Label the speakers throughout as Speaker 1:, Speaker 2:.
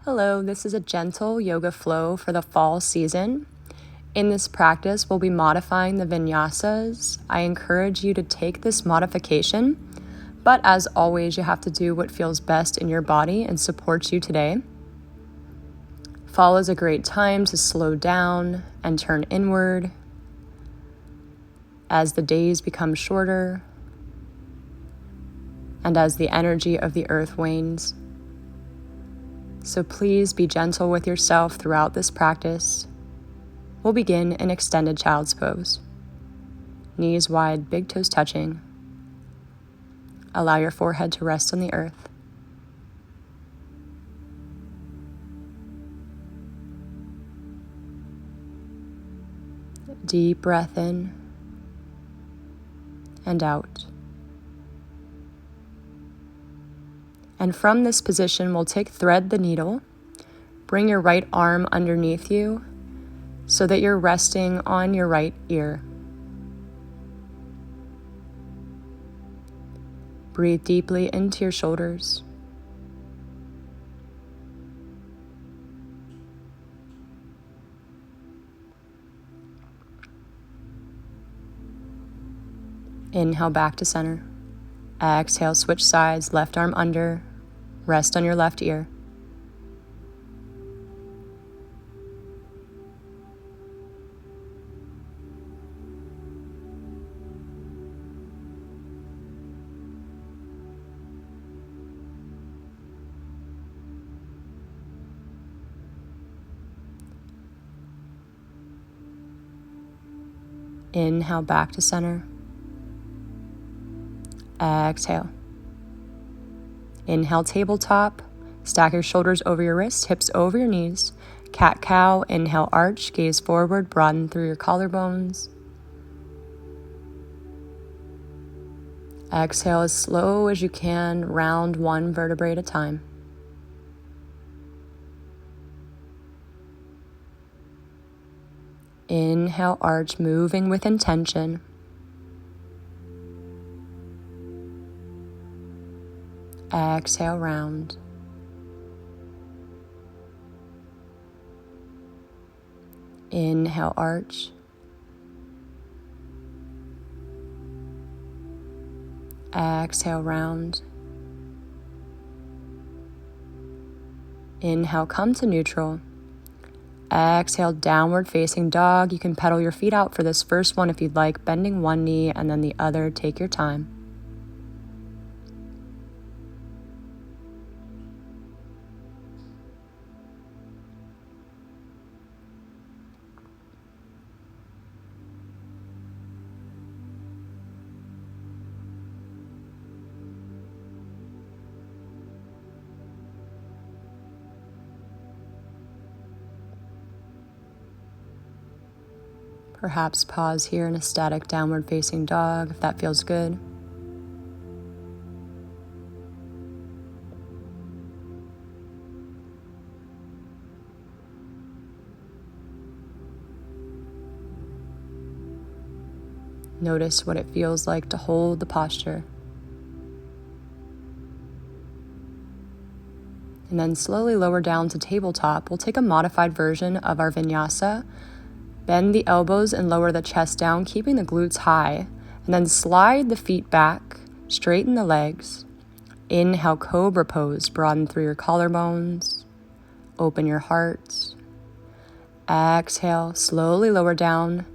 Speaker 1: Hello, this is a gentle yoga flow for the fall season. In this practice, we'll be modifying the vinyasas. I encourage you to take this modification, but as always, you have to do what feels best in your body and supports you today. Fall is a great time to slow down and turn inward as the days become shorter and as the energy of the earth wanes. So please be gentle with yourself throughout this practice. We'll begin in extended child's pose. Knees wide, big toes touching. Allow your forehead to rest on the earth. Deep breath in and out. And from this position, we'll thread the needle. Bring your right arm underneath you so that you're resting on your right ear. Breathe deeply into your shoulders. Inhale back to center. Exhale, switch sides, left arm under. Rest on your left ear. Inhale back to center. Exhale. Inhale, tabletop. Stack your shoulders over your wrists, hips over your knees. Cat-cow. Inhale, arch, gaze forward, broaden through your collarbones. Exhale as slow as you can, round one vertebrae at a time. Inhale, arch, moving with intention. Exhale, round. Inhale, arch. Exhale, round. Inhale, come to neutral. Exhale, downward facing dog. You can pedal your feet out for this first one if you'd like, bending one knee and then the other. Take your time. Perhaps pause here in a static downward facing dog if that feels good. Notice what it feels like to hold the posture. And then slowly lower down to tabletop. We'll take a modified version of our vinyasa. Bend the elbows and lower the chest down, keeping the glutes high. And then slide the feet back, straighten the legs. Inhale, cobra pose, broaden through your collarbones. Open your heart. Exhale, slowly lower down.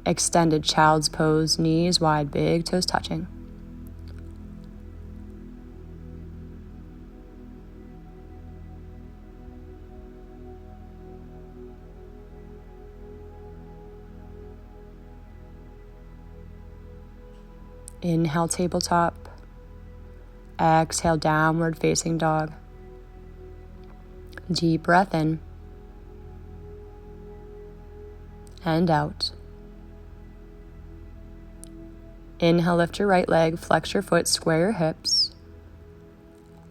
Speaker 1: Extended child's pose, knees wide, big toes touching. Inhale, tabletop. Exhale, downward facing dog. Deep breath in. And out. Inhale, lift your right leg, flex your foot, square your hips.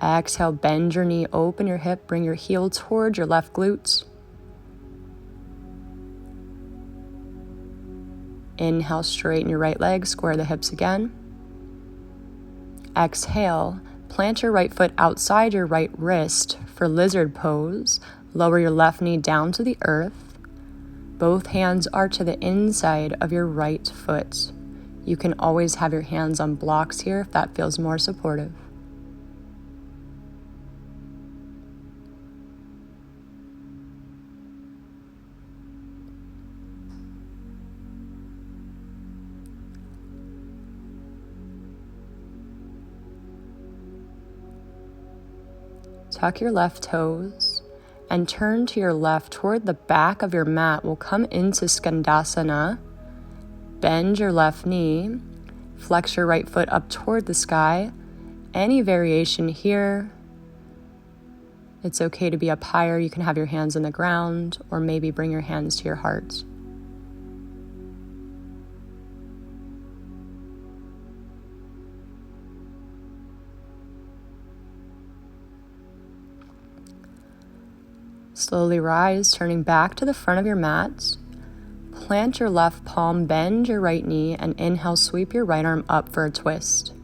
Speaker 1: Exhale, bend your knee, open your hip, bring your heel towards your left glute. Inhale, straighten your right leg, square the hips again. Exhale, Plant your right foot outside your right wrist for lizard pose. Lower your left knee down to the earth. Both hands are to the inside of your right foot. You can always have your hands on blocks here if that feels more supportive. Tuck your left toes and turn to your left toward the back of your mat. We'll come into Skandasana. Bend your left knee. Flex your right foot up toward the sky. Any variation here. It's okay to be up higher. You can have your hands on the ground or maybe bring your hands to your heart. Slowly rise, turning back to the front of your mat. Plant your left palm, bend your right knee, and inhale, sweep your right arm up for a twist.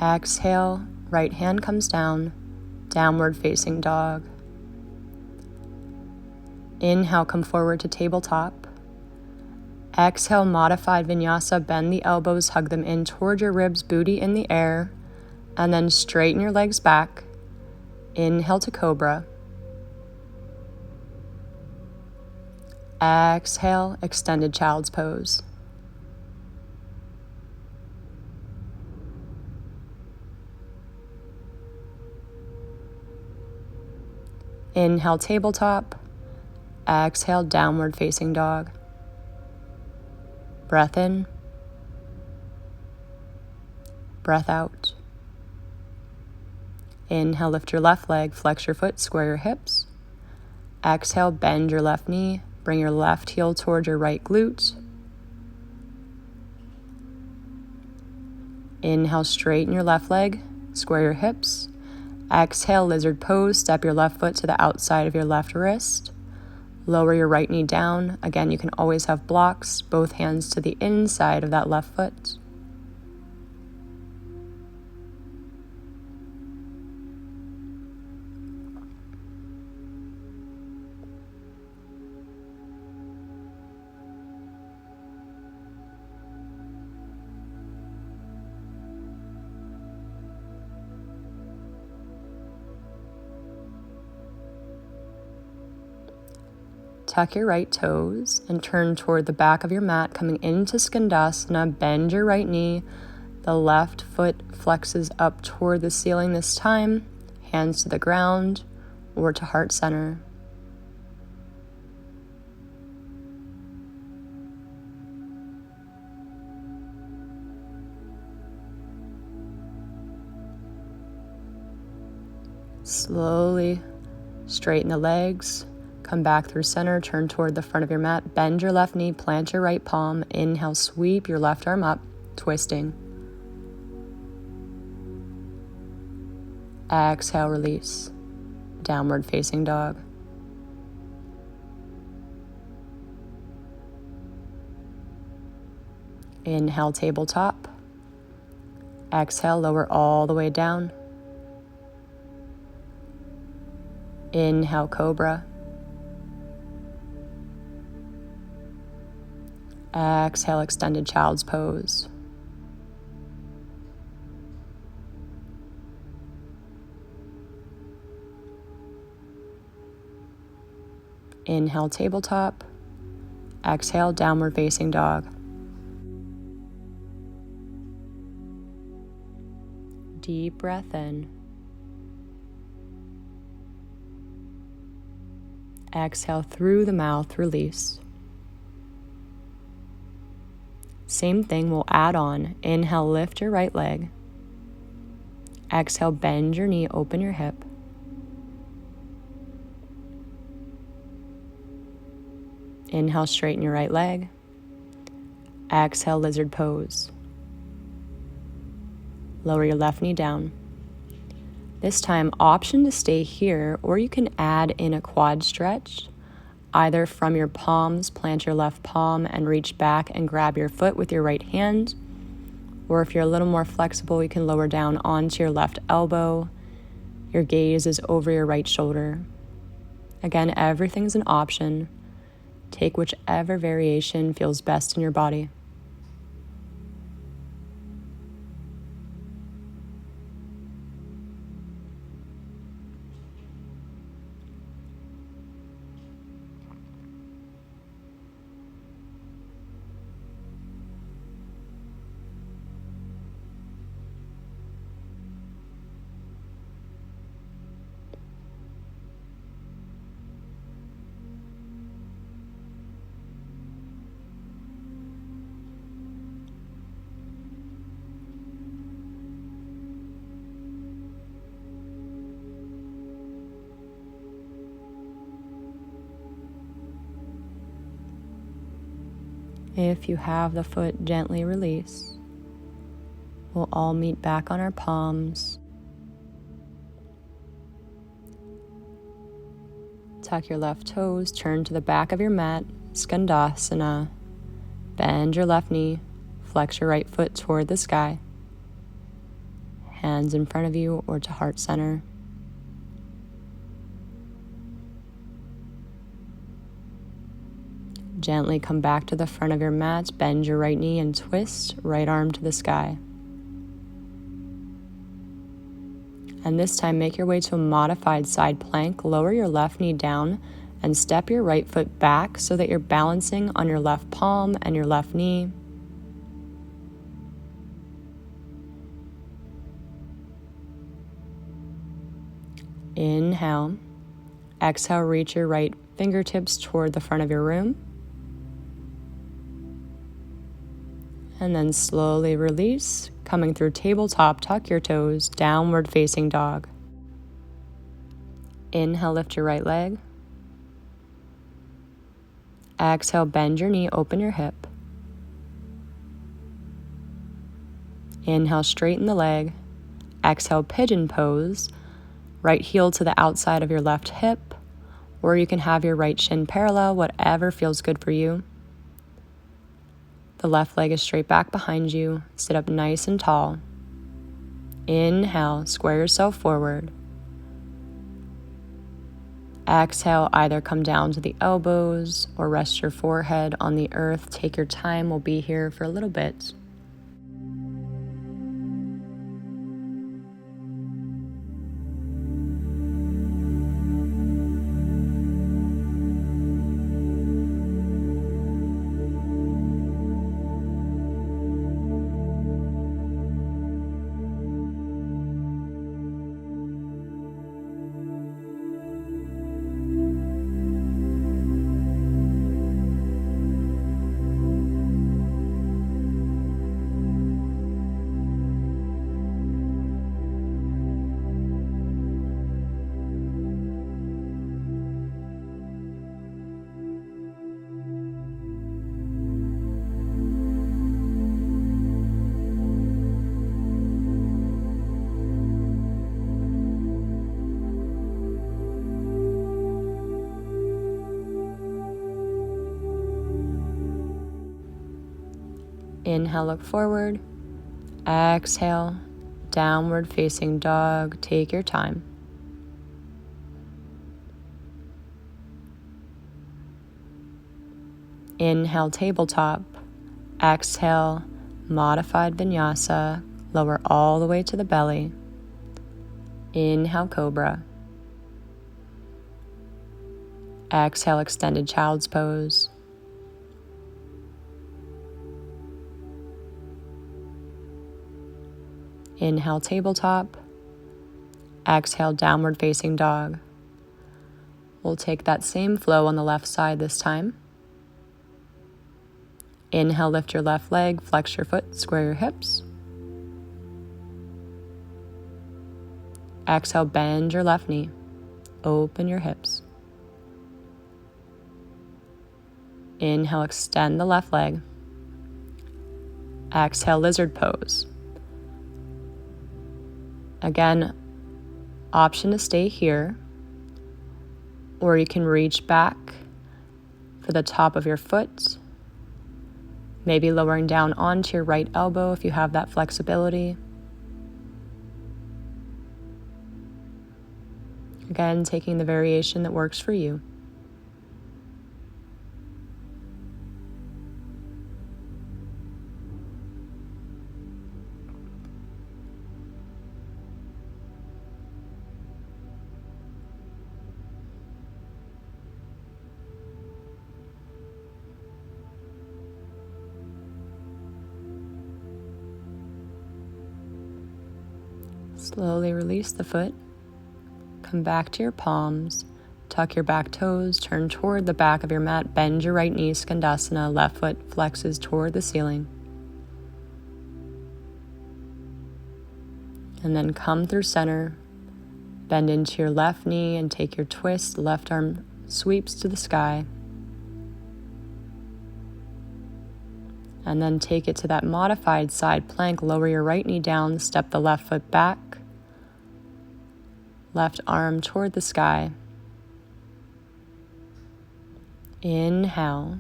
Speaker 1: Exhale, right hand comes down, downward facing dog. Inhale, come forward to tabletop. Exhale, modified vinyasa, bend the elbows, hug them in toward your ribs, booty in the air, and then straighten your legs back. Inhale to cobra. Exhale, extended child's pose. Inhale, tabletop. Exhale, downward facing dog. Breath in. Breath out. Inhale, lift your left leg, flex your foot, square your hips. Exhale, bend your left knee, bring your left heel toward your right glute. Inhale, straighten your left leg, square your hips. Exhale, lizard pose, step your left foot to the outside of your left wrist. Lower your right knee down. Again, you can always have blocks, both hands to the inside of that left foot. Tuck your right toes and turn toward the back of your mat, coming into Skandasana. Bend your right knee. The left foot flexes up toward the ceiling this time. Hands to the ground or to heart center. Slowly straighten the legs. Come back through center, turn toward the front of your mat, bend your left knee, plant your right palm, inhale, sweep your left arm up, twisting. Exhale, release, downward facing dog. Inhale, tabletop. Exhale, lower all the way down. Inhale, cobra. Exhale, extended child's pose. Inhale, tabletop. Exhale, downward facing dog. Deep breath in. Exhale through the mouth, release. Same thing, we'll add on. Inhale, lift your right leg. Exhale, bend your knee, open your hip. Inhale, straighten your right leg. Exhale, lizard pose. Lower your left knee down. This time, option to stay here, or you can add in a quad stretch. Either from your palms, plant your left palm and reach back and grab your foot with your right hand. Or if you're a little more flexible, you can lower down onto your left elbow. Your gaze is over your right shoulder. Again, everything's an option. Take whichever variation feels best in your body. If you have the foot, gently release. We'll all meet back on our palms. Tuck your left toes, turn to the back of your mat, Skandasana. Bend your left knee, flex your right foot toward the sky. Hands in front of you or to heart center. Gently come back to the front of your mat, bend your right knee and twist, right arm to the sky. And this time, make your way to a modified side plank. Lower your left knee down and step your right foot back so that you're balancing on your left palm and your left knee. Inhale. Exhale, reach your right fingertips toward the front of your room. And then slowly release, coming through tabletop, tuck your toes, downward facing dog. Inhale, lift your right leg. Exhale, bend your knee, open your hip. Inhale, straighten the leg. Exhale, pigeon pose. Right heel to the outside of your left hip, or you can have your right shin parallel, whatever feels good for you. The left leg is straight back behind you. Sit up nice and tall. Inhale, square yourself forward. Exhale, either come down to the elbows or rest your forehead on the earth. Take your time, we'll be here for a little bit. Inhale, look forward. Exhale, downward facing dog. Take your time. Inhale, tabletop. Exhale, modified vinyasa. Lower all the way to the belly. Inhale, cobra. Exhale, extended child's pose. Inhale, tabletop. Exhale, downward facing dog. We'll take that same flow on the left side this time. Inhale, lift your left leg, flex your foot, square your hips. Exhale, bend your left knee, open your hips. Inhale, extend the left leg. Exhale, lizard pose. Again, option to stay here, or you can reach back for the top of your foot, maybe lowering down onto your right elbow if you have that flexibility. Again, taking the variation that works for you. Slowly release the foot. Come back to your palms. Tuck your back toes. Turn toward the back of your mat. Bend your right knee, Skandasana. Left foot flexes toward the ceiling. And then come through center. Bend into your left knee and take your twist. Left arm sweeps to the sky. And then take it to that modified side plank. Lower your right knee down. Step the left foot back. Left arm toward the sky. Inhale.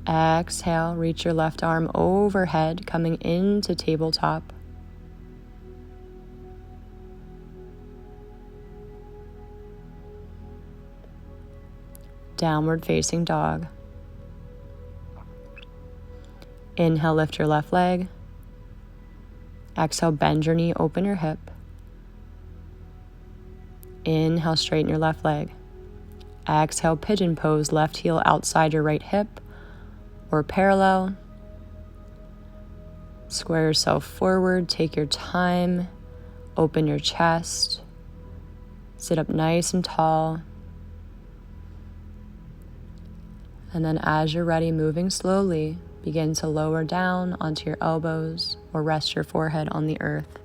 Speaker 1: Exhale, reach your left arm overhead, coming into tabletop. Downward facing dog. Inhale, lift your left leg. Exhale, bend your knee, open your hip. Inhale, straighten your left leg. Exhale, pigeon pose, left heel outside your right hip or parallel. Square yourself forward, take your time, open your chest. Sit up nice and tall. And then as you're ready, moving slowly, begin to lower down onto your elbows or rest your forehead on the earth.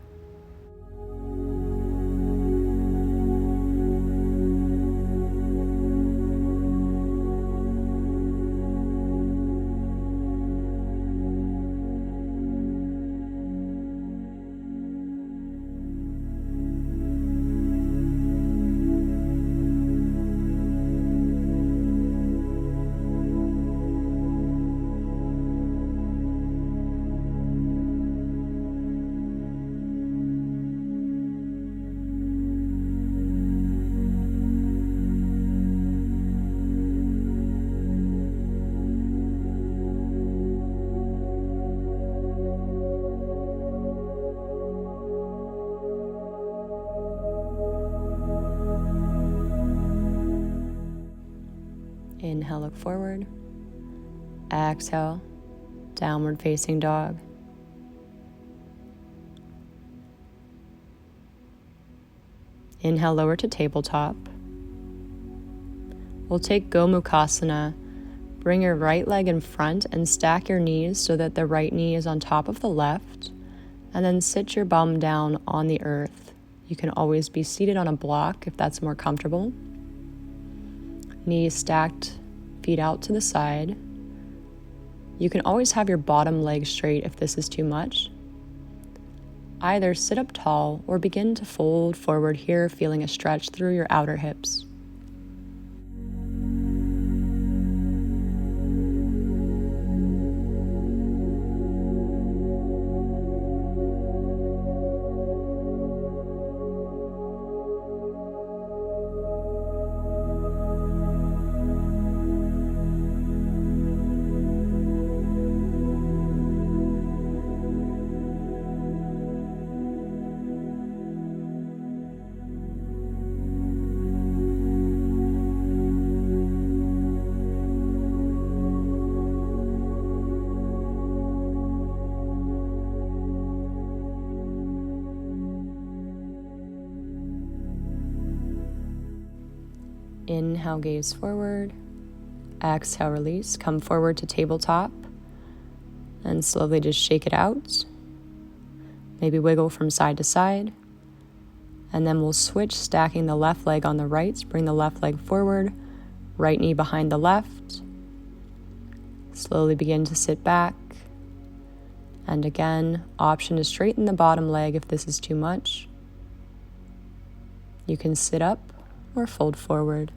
Speaker 1: Inhale, look forward. Exhale, downward facing dog. Inhale, lower to tabletop. We'll take Gomukasana. Bring your right leg in front and stack your knees so that the right knee is on top of the left. And then sit your bum down on the earth. You can always be seated on a block if that's more comfortable. Knees stacked, feet out to the side. You can always have your bottom leg straight if this is too much. Either sit up tall or begin to fold forward here, feeling a stretch through your outer hips. Inhale, gaze forward. Exhale, release. Come forward to tabletop. And slowly just shake it out. Maybe wiggle from side to side. And then we'll switch, stacking the left leg on the right. Bring the left leg forward. Right knee behind the left. Slowly begin to sit back. And again, option to straighten the bottom leg if this is too much. You can sit up or fold forward.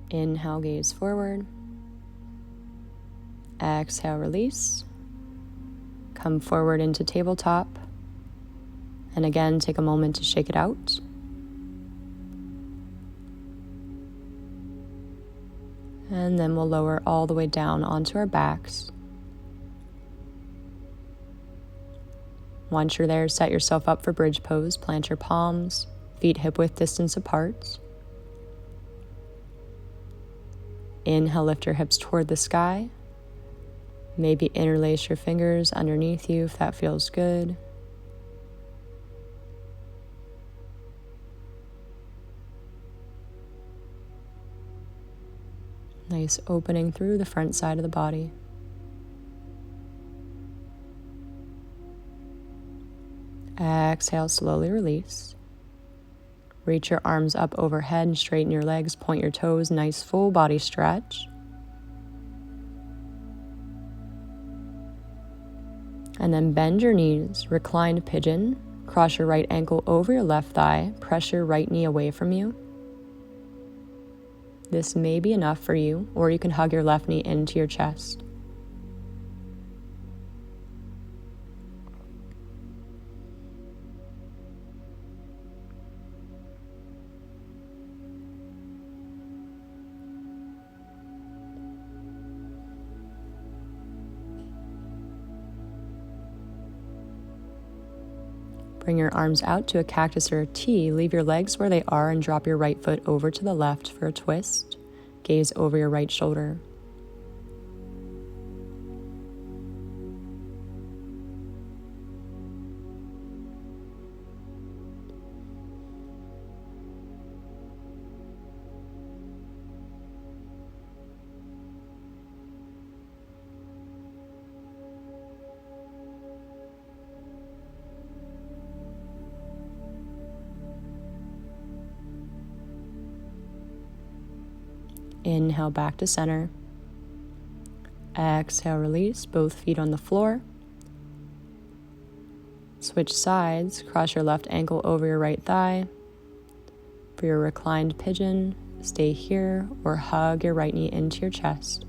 Speaker 1: Inhale, gaze forward. Exhale, release. Come forward into tabletop. And again, take a moment to shake it out. And then we'll lower all the way down onto our backs. Once you're there, set yourself up for bridge pose. Plant your palms, feet hip-width distance apart. Inhale, lift your hips toward the sky. Maybe interlace your fingers underneath you if that feels good. Nice opening through the front side of the body. Exhale, slowly release. Reach your arms up overhead, straighten your legs, point your toes, nice full body stretch. And then bend your knees, reclined pigeon. Cross your right ankle over your left thigh, press your right knee away from you. This may be enough for you, or you can hug your left knee into your chest. Bring your arms out to a cactus or a T. Leave your legs where they are and drop your right foot over to the left for a twist. Gaze over your right shoulder. Inhale back to center. Exhale, release, both feet on the floor. Switch sides, cross your left ankle over your right thigh. For your reclined pigeon, stay here or hug your right knee into your chest.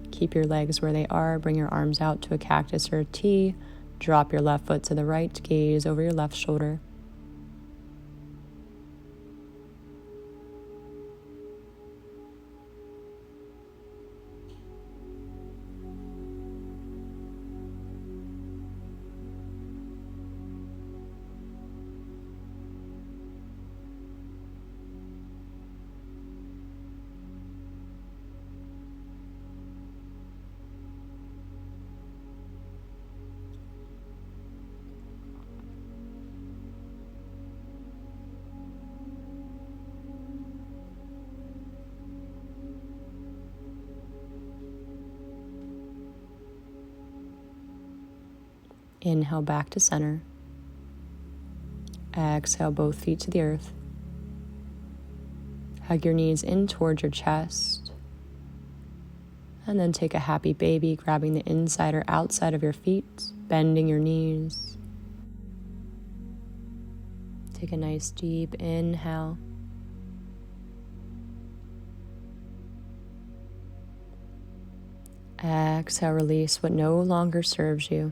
Speaker 1: Keep your legs where they are. Bring your arms out to a cactus or a T. Drop your left foot to the right. Gaze over your left shoulder. Inhale back to center. Exhale, both feet to the earth. Hug your knees in towards your chest. And then take a happy baby, grabbing the inside or outside of your feet, bending your knees. Take a nice deep inhale. Exhale, release what no longer serves you.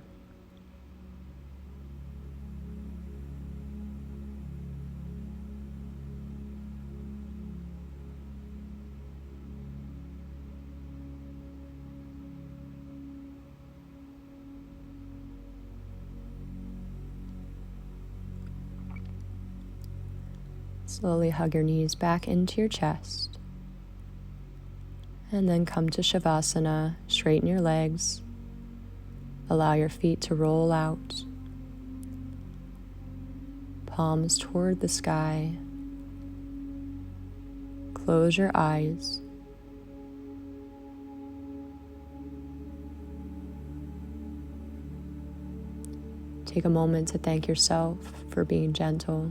Speaker 1: Slowly hug your knees back into your chest. And then come to Shavasana. Straighten your legs. Allow your feet to roll out. Palms toward the sky. Close your eyes. Take a moment to thank yourself for being gentle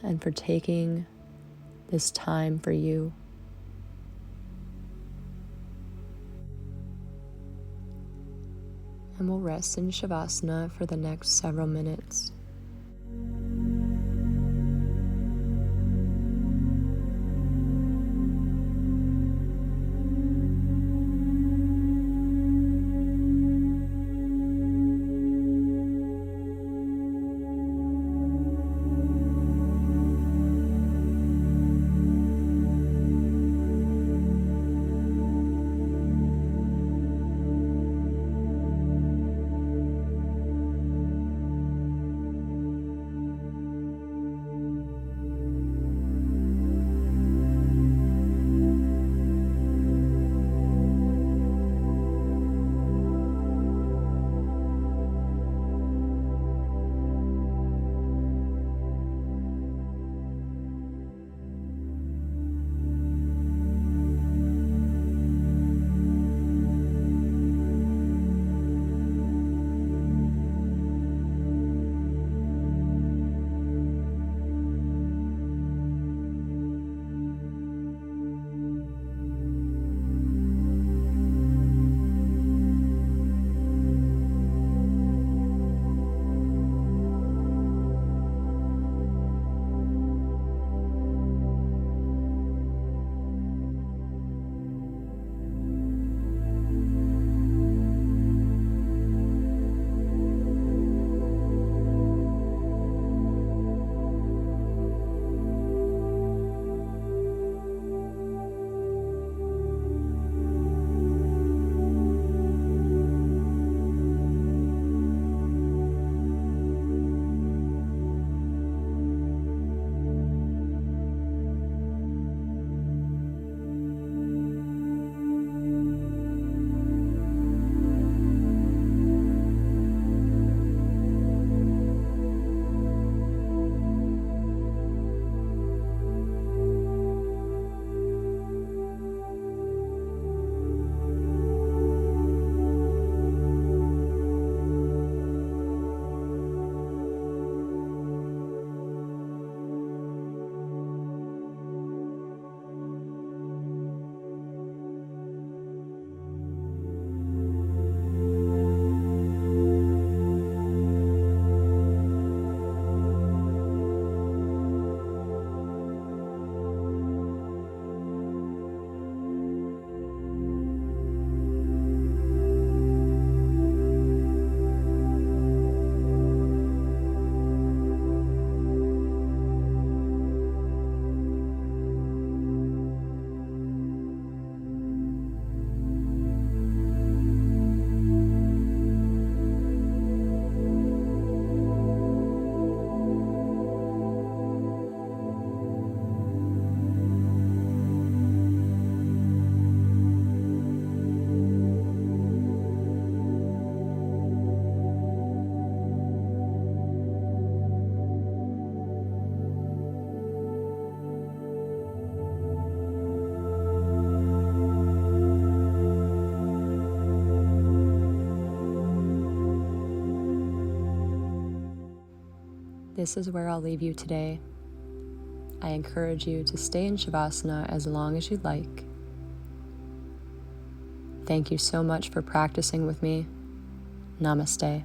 Speaker 1: and for taking this time for you. And we'll rest in Shavasana for the next several minutes. This is where I'll leave you today. I encourage you to stay in Shavasana as long as you'd like. Thank you so much for practicing with me. Namaste.